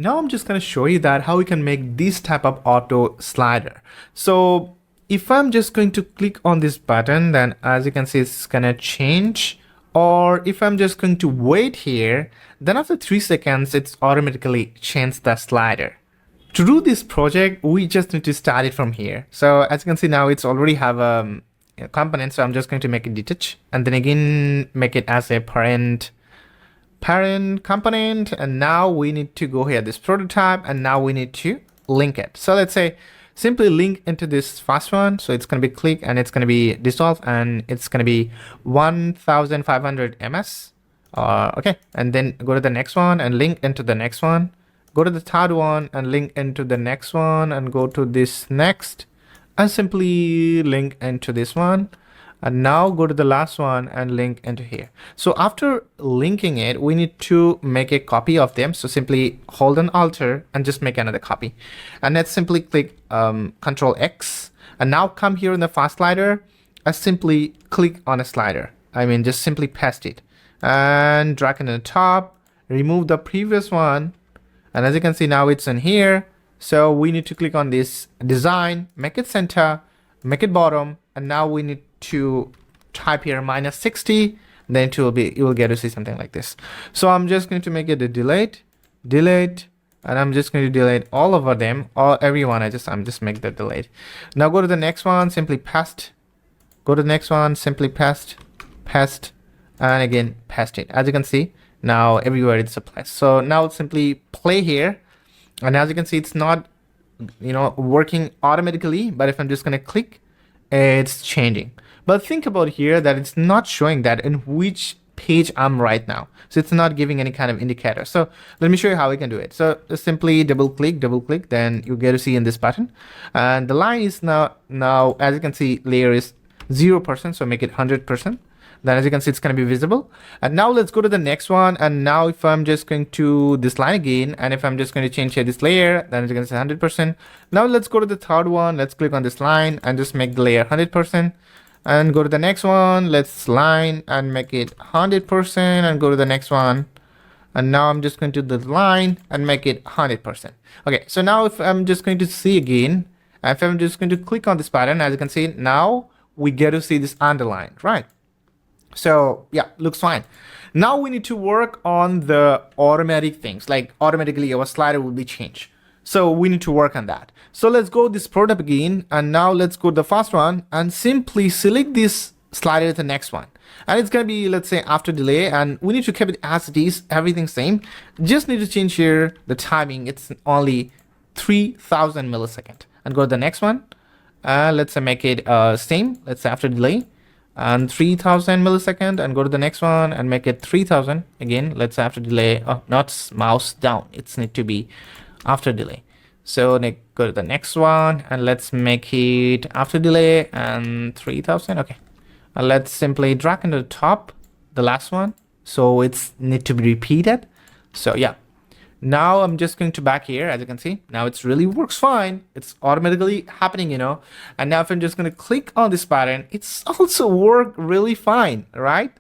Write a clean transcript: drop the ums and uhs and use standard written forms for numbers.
Now I'm just going to show you that how we can make this type of auto slider. So if I'm just going to click on this button, then as you can see, it's going to change. Or if I'm just going to wait here, then after 3 seconds, it's automatically changed the slider. To do this project, we just need to start it from here. So as you can see now, it's already have a component. So I'm just going to make it detach and then again, make it as a parent component. And now we need to go here, this prototype, and now we need to link it. So let's say simply link into this first one. So it's going to be click and it's going to be dissolve and it's going to be 1500 ms. Okay. And then go to the next one and link into the next one. Go to the third one and link into the next one and go to this next and simply link into this one. And now go to the last one and link into here. So after linking it, we need to make a copy of them. So simply hold an Alt and just make another copy. And let's simply click Control X. And now come here in the fast slider and simply click on a slider. I mean, just simply paste it and drag it to the top, remove the previous one. And as you can see, now it's in here. So we need to click on this design, make it center, make it bottom. And now we need to type here -60, then it will be, you will get to see something like this. So I'm just going to make it a delete, and I'm just going to delete all over them, or everyone. I'm just make the delete. Now go to the next one, simply paste. Go to the next one, simply paste, and again paste it. As you can see, now everywhere it's a place. So now simply play here, and as you can see, it's not, working automatically. But if I'm just gonna click, it's changing. But think about here that it's not showing that in which page I'm right now. So it's not giving any kind of indicator. So let me show you how we can do it. So just simply double click, then you get to see in this button. And the line is now as you can see, layer is 0%. So make it 100%. Then as you can see, it's going to be visible. And now let's go to the next one. And now if I'm just going to this line again, and if I'm just going to change here this layer, then as you can see 100%. Now let's go to the third one. Let's click on this line and just make the layer 100%. And go to the next one. Let's line and make it 100% and go to the next one. And now I'm just going to do the line and make it 100%. Okay, so now if I'm just going to see again, if I'm just going to click on this button, as you can see, now we get to see this underline, right? So yeah, looks fine. Now we need to work on the automatic things, like automatically our slider will be changed. So we need to work on that. So let's go this product again. And now let's go to the first one and simply select this slider to the next one. And it's going to be, let's say, after delay, and we need to keep it as it is, everything same. Just need to change here the timing. It's only 3000 millisecond, and go to the next one. Let's say make it same. Let's say after delay and 3000 millisecond, and go to the next one and make it 3000 again. Let's say after delay. Oh, not mouse down. It's need to be after delay. So go to the next one and let's make it after delay and 3000. Okay. And let's simply drag into the top, the last one. So it's need to be repeated. So yeah. Now I'm just going to back here. As you can see, now it's really works fine. It's automatically happening, And now if I'm just going to click on this button, it's also work really fine, right?